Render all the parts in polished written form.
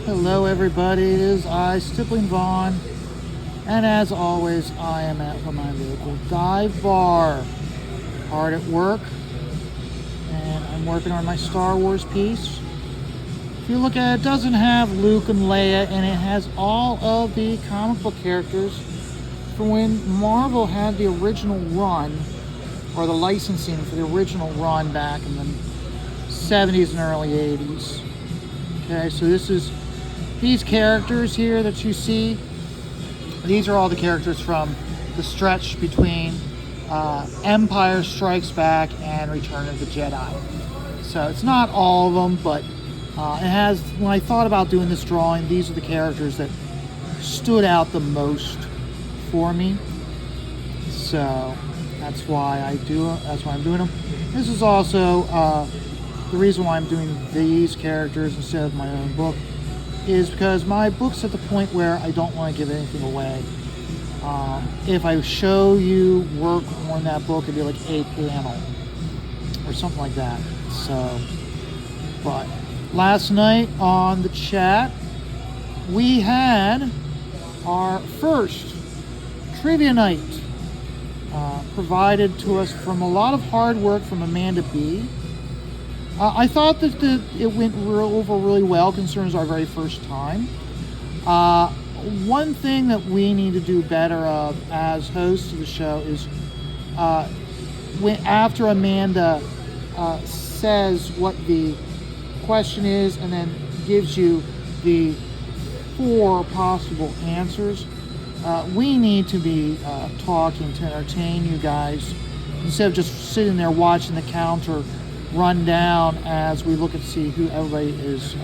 Hello everybody, it is I, Stippling Vaughn, and as always, I am at my local dive bar, hard at work, and I'm working on my Star Wars piece. If you look at it, it doesn't have Luke and Leia, and it has all of the comic book characters from when Marvel had the original run, or the licensing for the original run back in the 70s and early 80s. Okay, so this is these characters here that you see. These are all the characters from the stretch between Empire Strikes Back and Return of the Jedi. So it's not all of them, but it has, when I thought about doing this drawing, these are the characters that stood out the most for me. So that's why I'm doing them. This is also the reason why I'm doing these characters instead of my own book is because my book's at the point where I don't want to give anything away. If I show you work on that book, it'd be like a panel or something like that. So, but last night on the chat, we had our first trivia night provided to us from a lot of hard work from Amanda B. I thought that it went over really well, concerning our very first time. One thing that we need to do better of as hosts of the show is after Amanda says what the question is and then gives you the 4 possible answers, we need to be talking to entertain you guys instead of just sitting there watching the counter run down as we look and see who everybody is,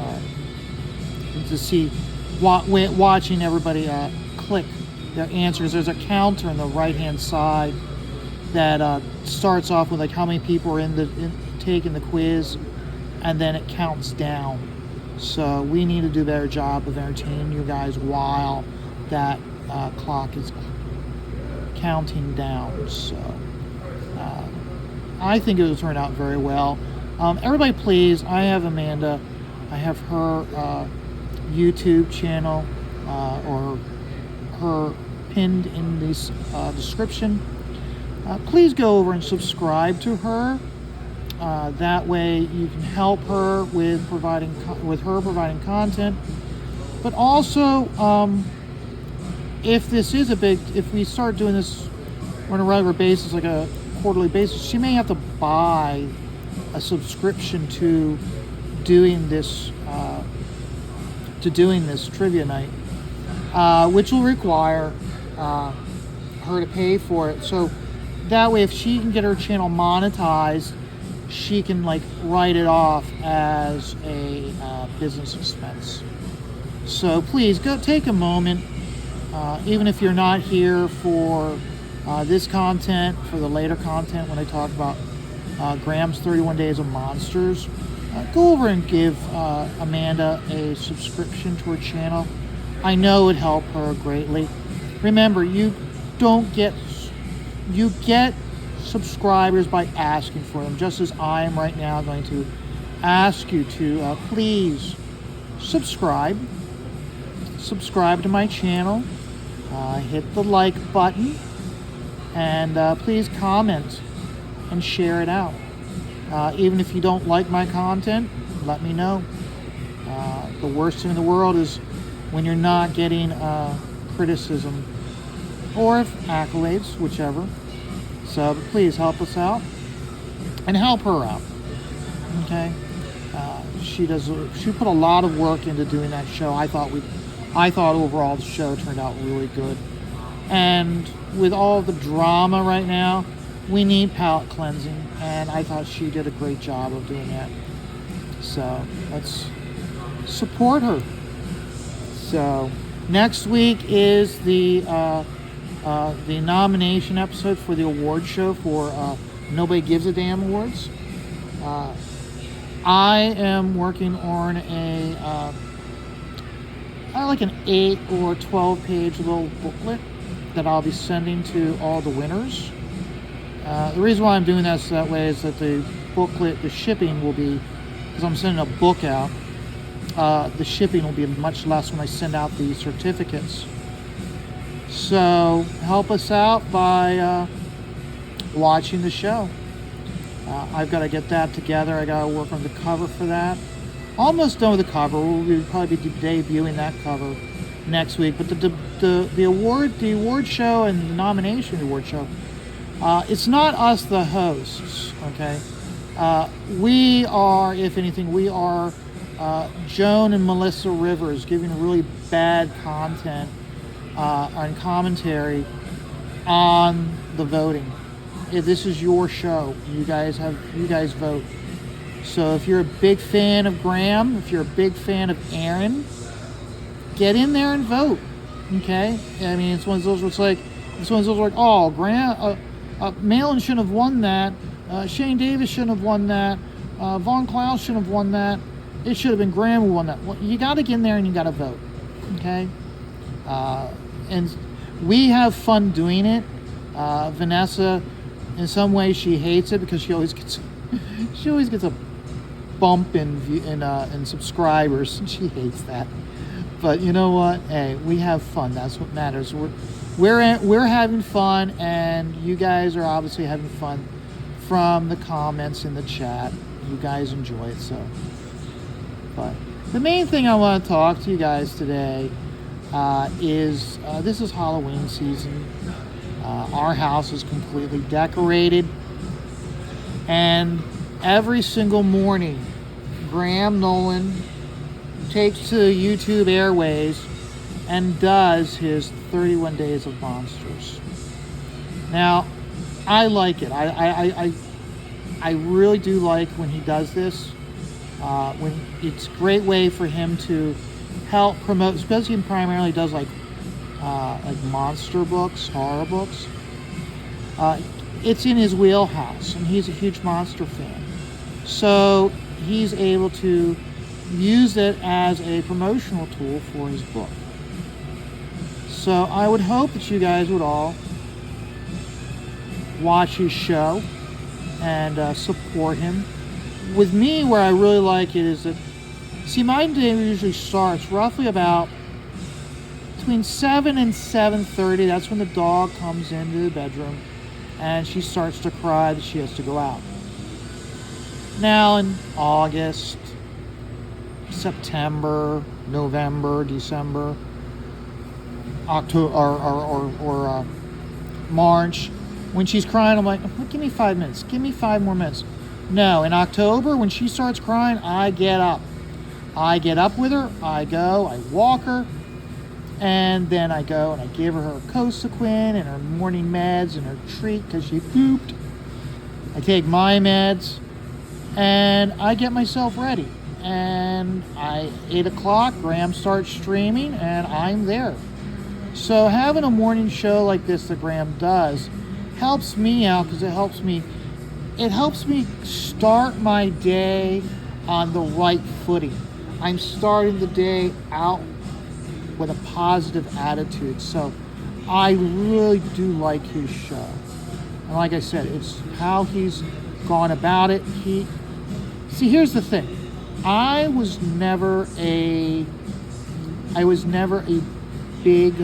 watching everybody click their answers. There's a counter on the right hand side that starts off with like how many people are taking the quiz, and then it counts down. So we need to do a better job of entertaining you guys while that clock is counting down. So I think it will turn out very well. Everybody please, I have Amanda, I have her YouTube channel or her pinned in this description. Please go over and subscribe to her. That way you can help her with providing content. But also, if we start doing this on a regular basis, like a quarterly basis, she may have to buy a subscription to doing this trivia night, which will require her to pay for it. So that way, if she can get her channel monetized, she can like write it off as a business expense. So please go take a moment, even if you're not here for this content, for the later content when I talk about Graham's 31 Days of Monsters, go over and give Amanda a subscription to her channel. I know it would help her greatly. Remember, you get subscribers by asking for them, just as I am right now going to ask you to please subscribe to my channel, hit the like button, and please comment and share it out. Even if you don't like my content, let me know. The worst thing in the world is when you're not getting criticism or accolades, whichever. So please help us out and help her out. Okay, she put a lot of work into doing that show. I thought overall the show turned out really good. And with all the drama right now, we need palate cleansing, and I thought she did a great job of doing that. So let's support her. So next week is the nomination episode for the award show for Nobody Gives a Damn Awards. I am working on like an 8 or 12 page little booklet that I'll be sending to all the winners. The reason why I'm doing that so that way is that the booklet, the shipping will be, because I'm sending a book out, the shipping will be much less when I send out the certificates. So help us out by watching the show. I've got to get that together. I got to work on the cover for that. Almost done with the cover. We'll probably be debuting that cover next week. But the award show and the nomination award show, it's not us, the hosts. Okay, we are, if anything, we are Joan and Melissa Rivers giving really bad content on commentary on the voting. If this is your show, you guys vote. So if you're a big fan of Graham, if you're a big fan of Aaron, get in there and vote. Okay? I mean, it's one of those where it's like, oh, Graham, Malin shouldn't have won that. Shane Davis shouldn't have won that. Von Klaus shouldn't have won that. It should have been Graham who won that. Well, you got to get in there and you got to vote. Okay? And we have fun doing it. Vanessa, in some ways, she hates it because she always gets a bump in subscribers. She hates that. But you know what? Hey, we have fun. That's what matters. We're having fun, and you guys are obviously having fun from the comments in the chat. You guys enjoy it, so. But the main thing I want to talk to you guys today is this is Halloween season. Our house is completely decorated, and every single morning, Graham Nolan takes to YouTube Airways and does his 31 Days of Monsters. Now, I like it. I really do like when he does this. When it's a great way for him to help promote, because he primarily does like monster books, horror books. It's in his wheelhouse, and he's a huge monster fan. So he's able to use it as a promotional tool for his book. So I would hope that you guys would all watch his show and support him. With me, where I really like it is that, see, my day usually starts roughly about between 7 and 7:30. That's when the dog comes into the bedroom and she starts to cry that she has to go out. Now in August, September, November, December, October, or March, when she's crying, I'm like, give me 5 minutes. Give me 5 more minutes. No, in October, when she starts crying, I get up. I get up with her. I go. I walk her. And then I go and I give her Cosequin and her morning meds and her treat because she pooped. I take my meds. And I get myself ready. And 8 o'clock, Graham starts streaming, and I'm there. So having a morning show like this that Graham does helps me out because it helps me start my day on the right footing. I'm starting the day out with a positive attitude. So I really do like his show. And like I said, it's how he's gone about it. See, here's the thing. I was never a big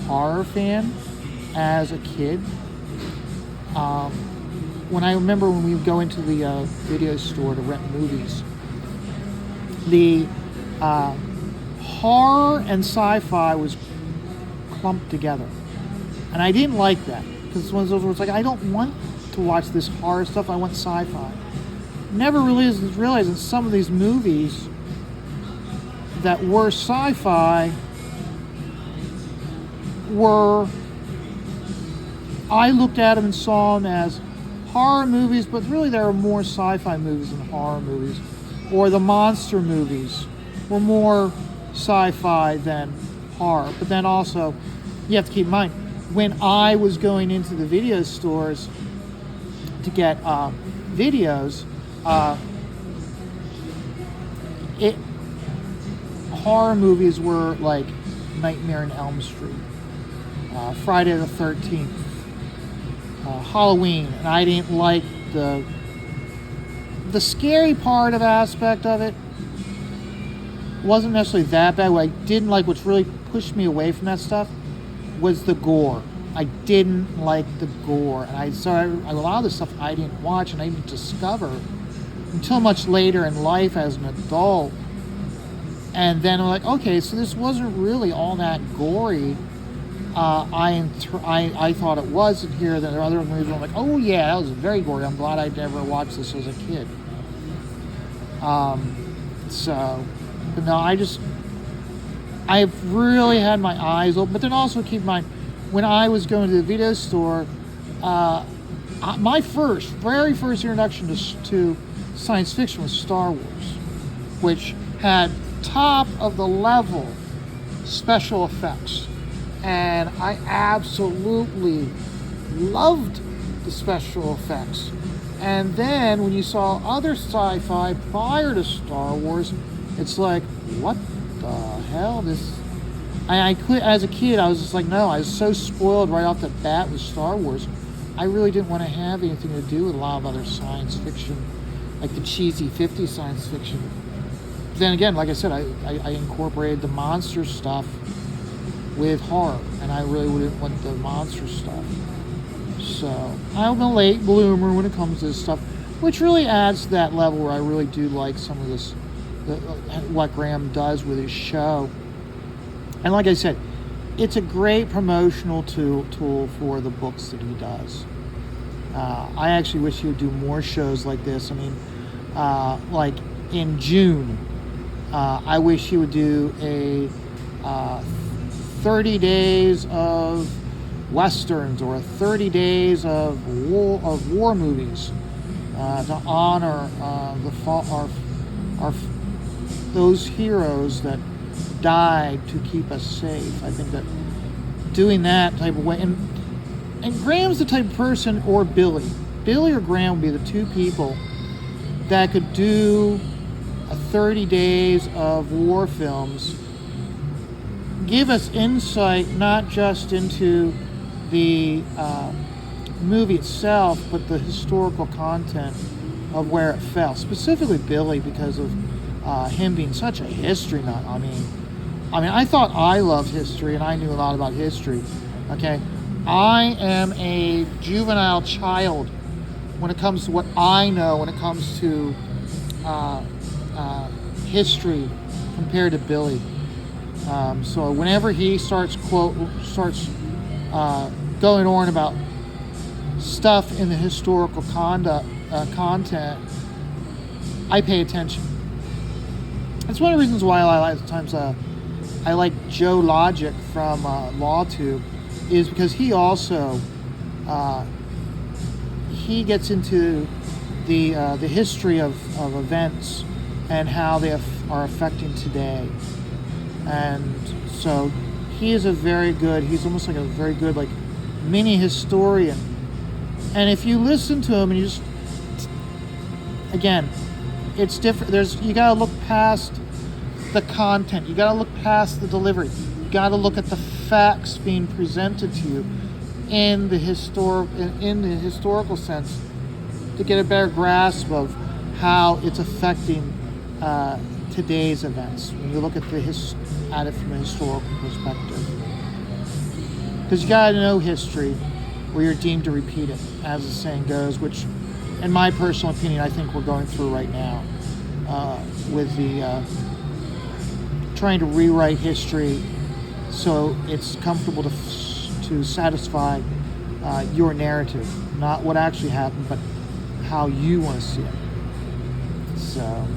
horror fan as a kid. When I remember when we would go into the video store to rent movies, the horror and sci-fi was clumped together. And I didn't like that, because it's one of those where it's like, I don't want to watch this horror stuff, I want sci-fi. Never really realized that some of these movies that were sci-fi I looked at them and saw them as horror movies, but really there are more sci-fi movies than horror movies. Or the monster movies were more sci-fi than horror. But then also, you have to keep in mind, when I was going into the video stores to get videos, horror movies were like Nightmare on Elm Street, Friday the 13th, Halloween, and I didn't like the scary part of aspect of it. wasn't necessarily that bad. What I didn't like, what's really pushed me away from that stuff, was the gore. I didn't like the gore, and a lot of the stuff I didn't watch and I didn't discover until much later in life as an adult. And then I'm like, okay, so this wasn't really all that gory. I thought it was, and here there are other movies where I'm like, oh yeah, that was very gory. I'm glad I never watched this as a kid. But no, I've really had my eyes open. But then also keep in mind, when I was going to the video store, my very first introduction to science fiction was Star Wars, which had top of the level special effects. And I absolutely loved the special effects. And then when you saw other sci-fi prior to Star Wars, it's like, what the hell? I quit as a kid. I was just like, no, I was so spoiled right off the bat with Star Wars. I really didn't want to have anything to do with a lot of other science fiction, like the cheesy 50s science fiction. But then again, like I said, I incorporated the monster stuff with horror, and I really wouldn't want the monster stuff. So I'm a late bloomer when it comes to this stuff, which really adds to that level where I really do like some of this, what Graham does with his show. And like I said, it's a great promotional tool for the books that he does. I actually wish he would do more shows like this. I mean, like in June, I wish he would do a 30 days of westerns or 30 days of war movies to honor those heroes that died to keep us safe. I think that doing that type of way, and Graham's the type of person, or Billy or Graham would be the two people that could do a 30 days of war films, give us insight not just into the movie itself, but the historical content of where it fell. Specifically Billy, because of him being such a history nut. I mean, I thought I loved history and I knew a lot about history. Okay, I am a juvenile child when it comes to what I know when it comes to history compared to Billy. So whenever he starts going on about stuff in the historical content, I pay attention. That's one of the reasons why I like Joe Logic from LawTube, is because he also he gets into the history of events and how they are affecting today. And so he's almost like a very good like mini historian. And if you listen to him and you just, again, it's different. You gotta look past the content. You gotta look past the delivery. You gotta look at the facts being presented to you in the historical sense to get a better grasp of how it's affecting today's events. When you look at it from a historical perspective, because you gotta know history, or you're deemed to repeat it, as the saying goes. Which, in my personal opinion, I think we're going through right now with the trying to rewrite history so it's comfortable to satisfy your narrative, not what actually happened, but how you want to see it. So,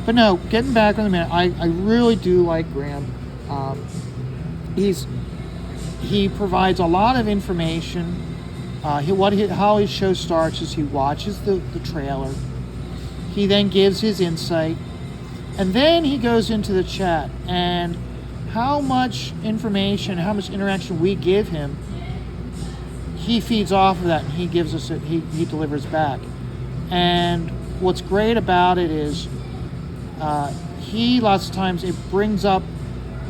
but no, getting back on the minute, I really do like Graham. He provides a lot of information. How his show starts is he watches the trailer. He then gives his insight, and then he goes into the chat, and how much information, how much interaction we give him, he feeds off of that, and he gives us it. He delivers back. And what's great about it is he lots of times it brings up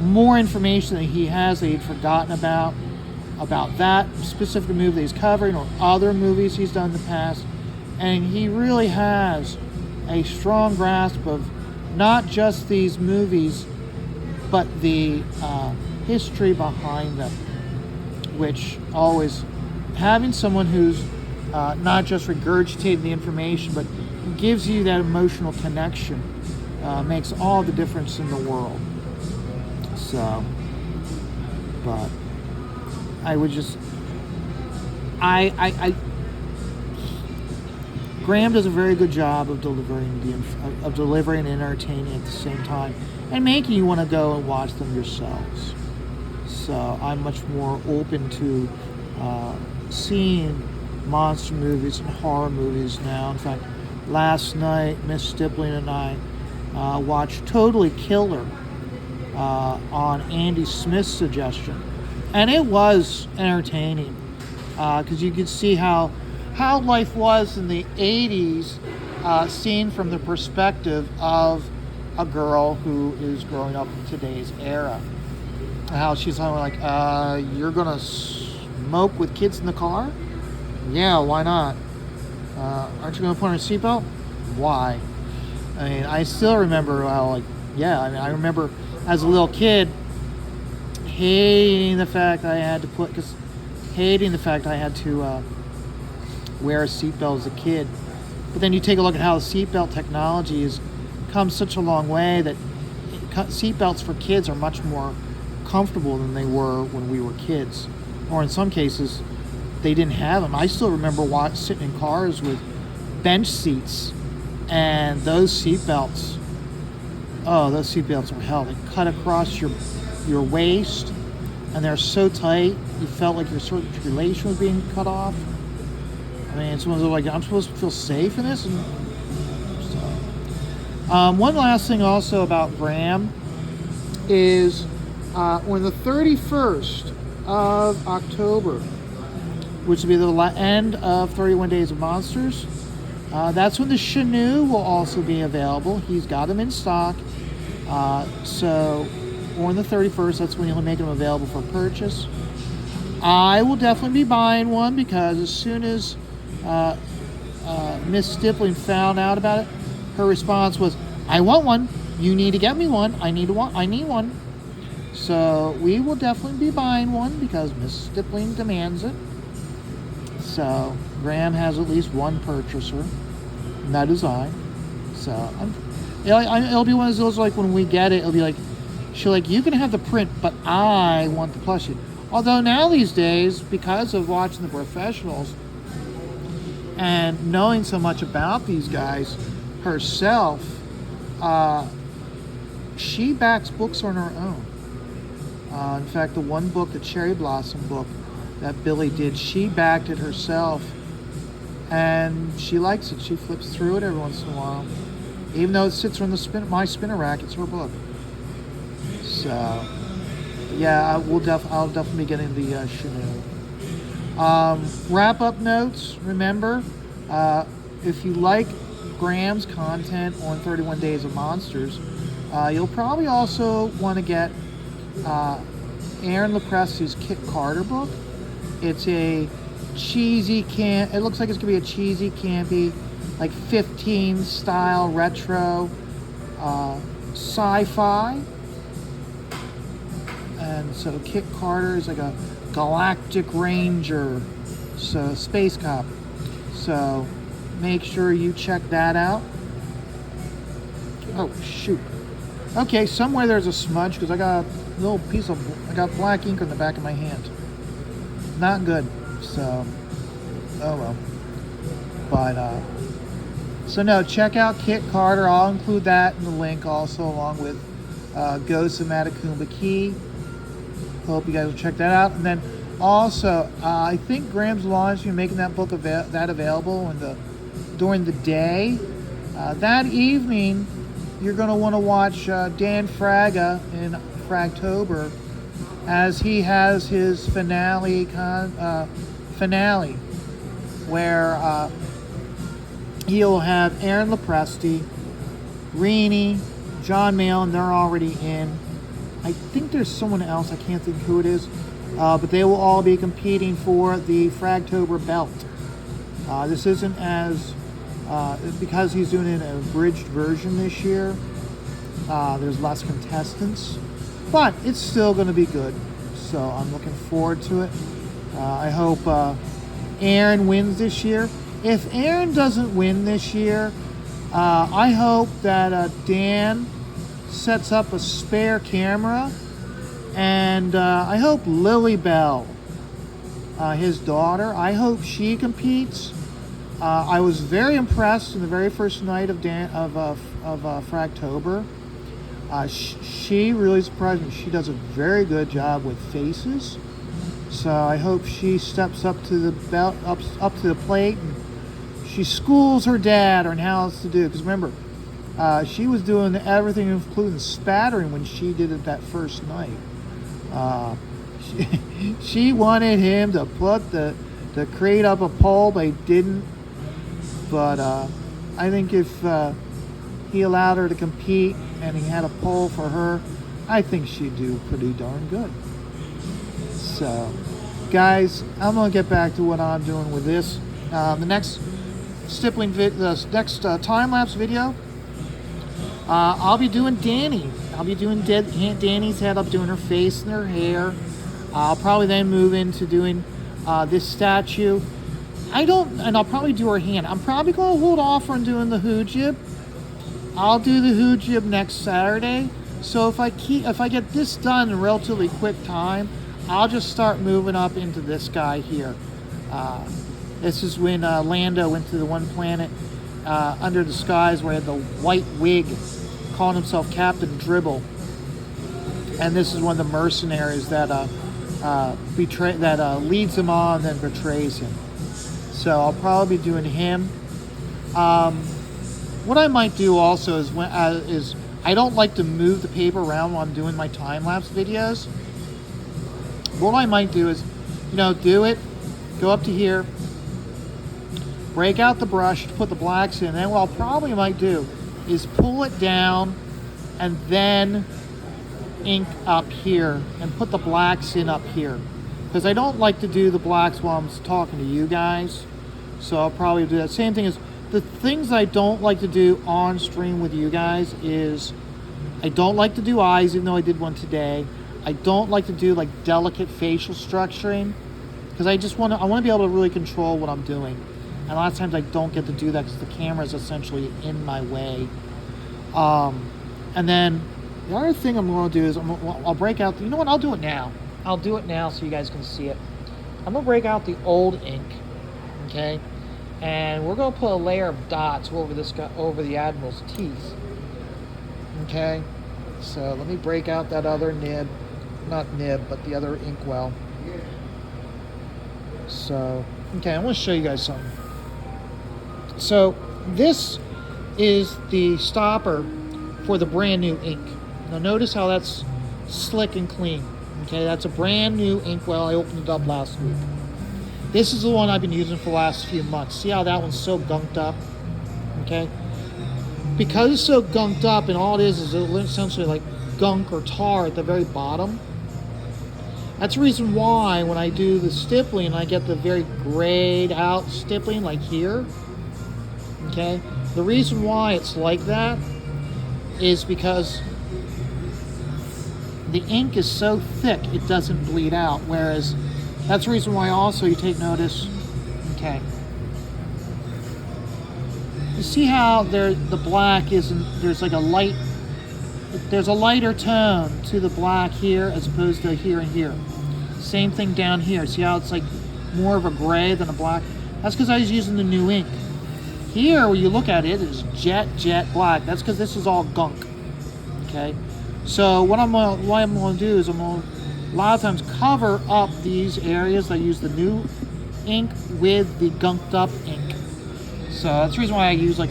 more information that he has that he'd forgotten about that specific movie that he's covering or other movies he's done in the past. And he really has a strong grasp of not just these movies, but the history behind them, which always having someone who's not just regurgitating the information, but gives you that emotional connection makes all the difference in the world. So, but I would just, Graham does a very good job of delivering and entertaining at the same time, and making you want to go and watch them yourselves. So I'm much more open to seeing monster movies and horror movies now. In fact, last night Miss Stippling and I watched Totally Killer on Andy Smith's suggestion, and it was entertaining because you could see how life was in the 80s, seen from the perspective of a girl who is growing up in today's era. How she's like, you're gonna smoke with kids in the car? Yeah, why not? Aren't you gonna put on a seatbelt? Why? I mean, I still remember how, I remember as a little kid hating the fact I had to wear a seatbelt as a kid. But then you take a look at how the seatbelt technology has come such a long way that seatbelts for kids are much more comfortable than they were when we were kids. Or in some cases, they didn't have them. I still remember sitting in cars with bench seats, and those seatbelts were hell. They cut across your waist, and they're so tight, you felt like your circulation was being cut off. I mean, someone's like, I'm supposed to feel safe in this? And so, one last thing also about Graham is on the 31st of October, which will be the end of 31 Days of Monsters, that's when the Chenoo will also be available. He's got them in stock. So on the 31st, that's when he'll make them available for purchase. I will definitely be buying one because as soon as Miss Stippling found out about it, her response was, I want one. You need to get me one. I need one. So we will definitely be buying one because Miss Stippling demands it. So Graham has at least one purchaser, and that is I. So it'll be one of those, like, when we get it, it'll be like, she'll like, you can have the print, but I want the plushie. Although now these days, because of watching the professionals and knowing so much about these guys herself, she backs books on her own. In fact, the one book, the Cherry Blossom book that Billy did, she backed it herself, and she likes it. She flips through it every once in a while, even though it sits on my spinner rack. It's her book. So, yeah, I'll definitely be getting the Chenoo. Wrap-up notes. Remember, if you like Graham's content on 31 Days of Monsters, you'll probably also want to get Aaron Lopresti's Kit Carter book. It's a cheesy it looks like it's gonna be a cheesy, campy, like 15 style retro sci-fi. And so Kit Carter is like a galactic ranger, so space cop. So make sure you check that out. Oh shoot. Okay, somewhere there's a smudge because I got a little I got black ink on the back of my hand. Not good. So, oh well. But so no, check out Kit Carter. I'll include that in the link also, along with Ghosts of Matacumba Key. Hope you guys will check that out. And then also, I think Graham's launching, making that book available during the day. That evening, you're going to want to watch Dan Fraga in Fragtober, as he has his finale, where he'll have Aaron Lopresti, Reenie, John Mayall, they're already in. I think there's someone else, I can't think who it is, but they will all be competing for the Fragtober belt. This isn't as, because he's doing an abridged version this year, There's less contestants, but it's still going to be good. So I'm looking forward to it. I hope Aaron wins this year. If Aaron doesn't win this year, I hope that Dan sets up a spare camera, and I hope Lily Bell, his daughter, I hope she competes. I was very impressed in the very first night of Fragtober. She really surprised me. She does a very good job with faces. So I hope she steps up to the up to the plate, and she schools her dad on how else to do. Because remember, she was doing everything, including spattering, when she did it that first night. She wanted him to put the crate up a pole, but he didn't. But I think if he allowed her to compete and he had a pole for her, I think she'd do pretty darn good. So, guys, I'm gonna get back to what I'm doing with this. The next stippling time-lapse video, I'll be doing Danny. I'll be doing Danny's head. I'll be doing her face and her hair. I'll probably then move into doing this statue. And I'll probably do her hand. I'm probably going to hold off on doing the hoojib. I'll do the hoojib next Saturday. So if I get this done in a relatively quick time, I'll just start moving up into this guy here. This is when Lando went to the one planet under the skies where he had the white wig, calling himself Captain Dribble. And this is one of the mercenaries that leads him on and then betrays him. So I'll probably be doing him. What I might do also is I don't like to move the paper around while I'm doing my time-lapse videos. What I might do is, do it, go up to here, break out the brush to put the blacks in, and then what I'll probably might do is pull it down and then ink up here and put the blacks in up here. Because I don't like to do the blacks while I'm talking to you guys. So I'll probably do that. Same thing as the things I don't like to do on stream with you guys is I don't like to do eyes, even though I did one today. I don't like to do like delicate facial structuring because I want to be able to really control what I'm doing. And a lot of times I don't get to do that because the camera is essentially in my way. And then the other thing I'm going to do is I'll break out. You know what? I'll do it now. I'll do it now so you guys can see it. I'm going to break out the old ink. Okay, and we're going to put a layer of dots over the Admiral's teeth. Okay, so let me break out that other nib, not nib, but the other inkwell. So, okay, I want to show you guys something. So this is the stopper for the brand new ink. Now notice how that's slick and clean. Okay, that's a brand new inkwell. I opened it up last week. This is the one I've been using for the last few months. See how that one's so gunked up? Okay? Because it's so gunked up, and all it is essentially like gunk or tar at the very bottom. That's the reason why when I do the stippling, I get the very grayed out stippling like here. Okay? The reason why it's like that is because the ink is so thick it doesn't bleed out, whereas that's the reason why also you take notice. Okay. You see how the black isn't, there's a lighter tone to the black here as opposed to here and here. Same thing down here. See how it's like more of a gray than a black? That's because I was using the new ink. Here, when you look at it, it's jet black. That's because this is all gunk. Okay. So what I'm going to do is I'm going to a lot of times cover up these areas. I use the new ink with the gunked up ink. So that's the reason why I use a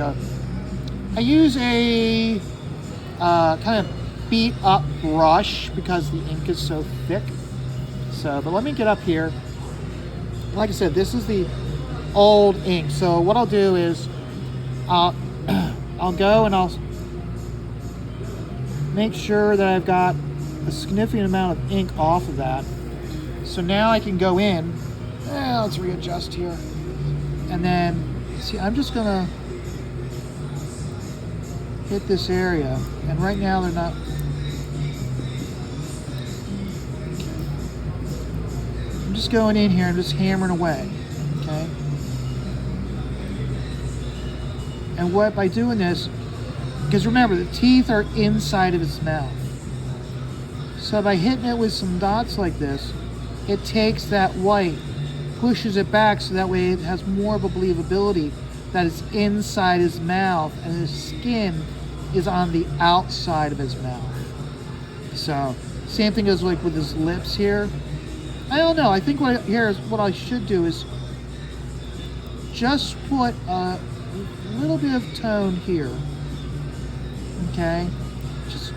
kind of beat up brush because the ink is so thick. So, but let me get up here. Like I said, this is the old ink. So what I'll do is I'll go and I'll make sure that I've got a significant amount of ink off of that. So now I can go in. Let's readjust here. And then, see, I'm just gonna hit this area. And right now they're not. I'm just going in here and just hammering away, okay? And what by doing this, because remember the teeth are inside of his mouth. So by hitting it with some dots like this, it takes that white, pushes it back so that way it has more of a believability that it's inside his mouth and his skin is on the outside of his mouth. So same thing goes like with his lips here. I don't know. I think what I should do is just put a little bit of tone here. Okay, just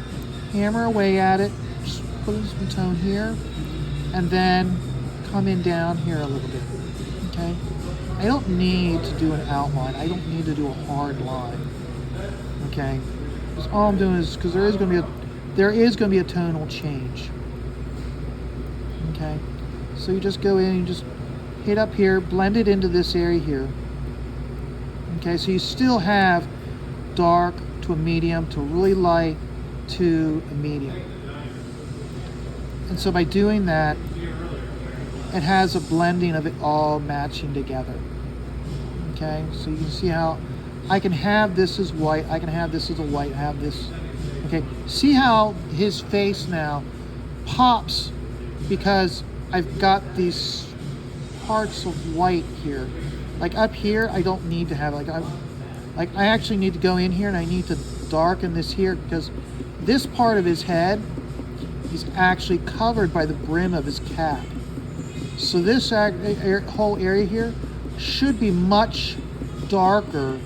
hammer away at it. Just put in some tone here, and then come in down here a little bit. Okay, I don't need to do an outline. I don't need to do a hard line. Okay, because all I'm doing is because there is going to be a tonal change. Okay. So you just go in and just hit up here, blend it into this area here. Okay, so you still have dark to a medium to really light to a medium. And so by doing that, it has a blending of it all matching together. Okay, so you can see how I can have this as white, I can have this as a white, have this. Okay, see how his face now pops because I've got these parts of white here. Like up here, I don't need to have, I actually need to go in here and I need to darken this here because this part of his head is actually covered by the brim of his cap. So this whole area here should be much darker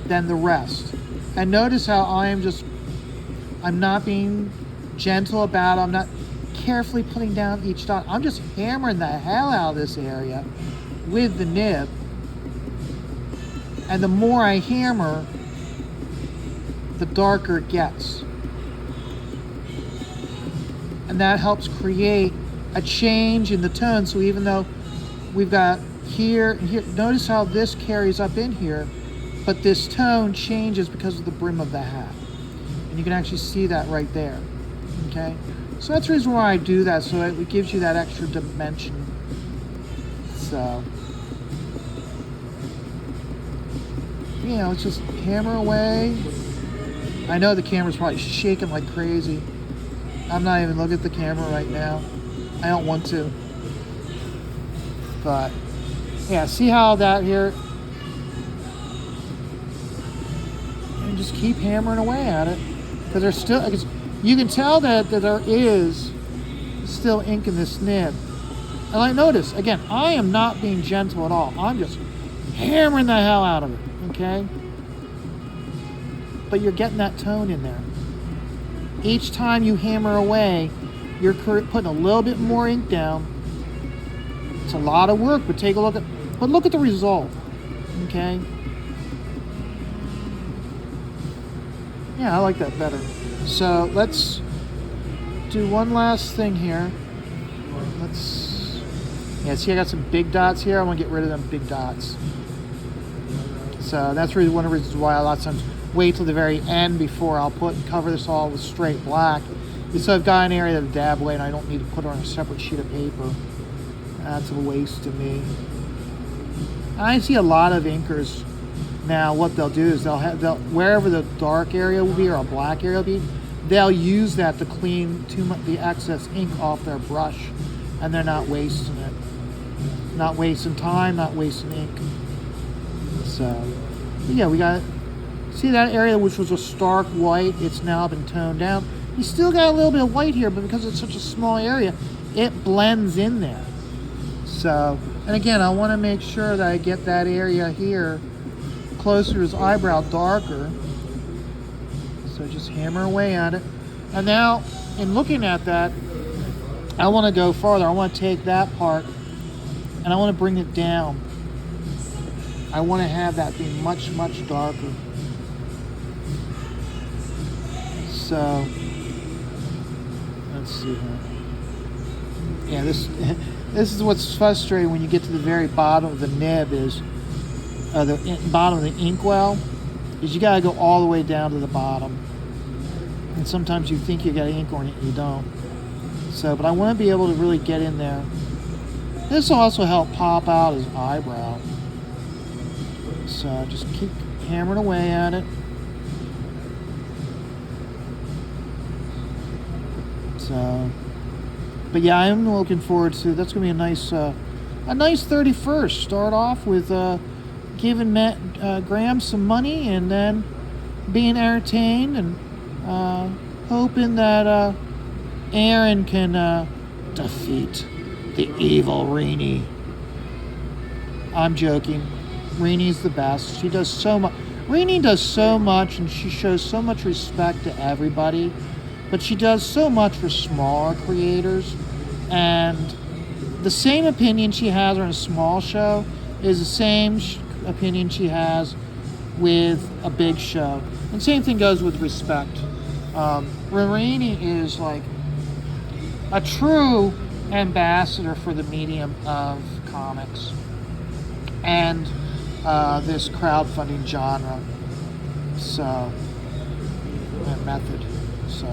than the rest. And notice how I'm not being gentle about it. I'm not carefully putting down each dot. I'm just hammering the hell out of this area with the nib. And the more I hammer, the darker it gets. And that helps create a change in the tone. So even though we've got here and here, notice how this carries up in here, but this tone changes because of the brim of the hat. And you can actually see that right there. Okay? So that's the reason why I do that, so it gives you that extra dimension. So, you know, it's just hammer away. I know the camera's probably shaking like crazy. I'm not even looking at the camera right now. I don't want to. But, yeah, see how that here, and just keep hammering away at it. Because there's still, you can tell that there is still ink in this nib. And like notice, again, I am not being gentle at all. I'm just hammering the hell out of it, okay? But you're getting that tone in there. Each time you hammer away, you're putting a little bit more ink down. It's a lot of work, but look at the result, okay? Yeah, I like that better. So let's do one last thing here. See I got some big dots here. I want to get rid of them big dots. So that's really one of the reasons why a lot of times wait till the very end before I'll cover this all with straight black. So I've got an area to dab away and I don't need to put it on a separate sheet of paper. That's a waste to me. I see a lot of inkers now, what they'll do is they'll wherever the dark area will be or a black area will be, they'll use that to clean the excess ink off their brush, and they're not wasting it. Not wasting time, not wasting ink. So, yeah, we got, see that area which was a stark white, it's now been toned down. You still got a little bit of white here, but because it's such a small area, it blends in there. So, and again, I want to make sure that I get that area here closer to his eyebrow darker. So just hammer away at it. And now, in looking at that, I want to go farther. I want to take that part and I want to bring it down. I want to have that be much, much darker. So, let's see here. Yeah, this is what's frustrating when you get to the very bottom of the nib is the bottom of the inkwell. is you got to go all the way down to the bottom. And sometimes you think you got ink on it, you don't. So, but I want to be able to really get in there. This will also help pop out his eyebrow. So just keep hammering away at it. So, but yeah, I'm looking forward to, that's going to be a nice 31st. Start off with giving Graham some money and then being entertained and hoping that Aaron can defeat the evil Reenie. I'm joking. Reenie's the best. She does so much. Reenie does so much and she shows so much respect to everybody, but she does so much for smaller creators. And the same opinion she has on a small show is the same opinion she has with a big show. And same thing goes with respect. Reenie is like a true ambassador for the medium of comics and this crowdfunding genre, so, and method. So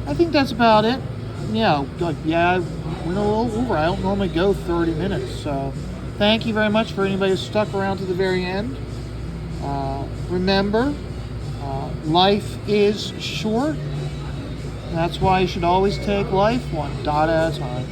I think that's about it. Yeah, yeah, we're a little over. I don't normally go 30 minutes, so thank you very much for anybody who stuck around to the very end. Remember, life is short. That's why you should always take life one dot at a time.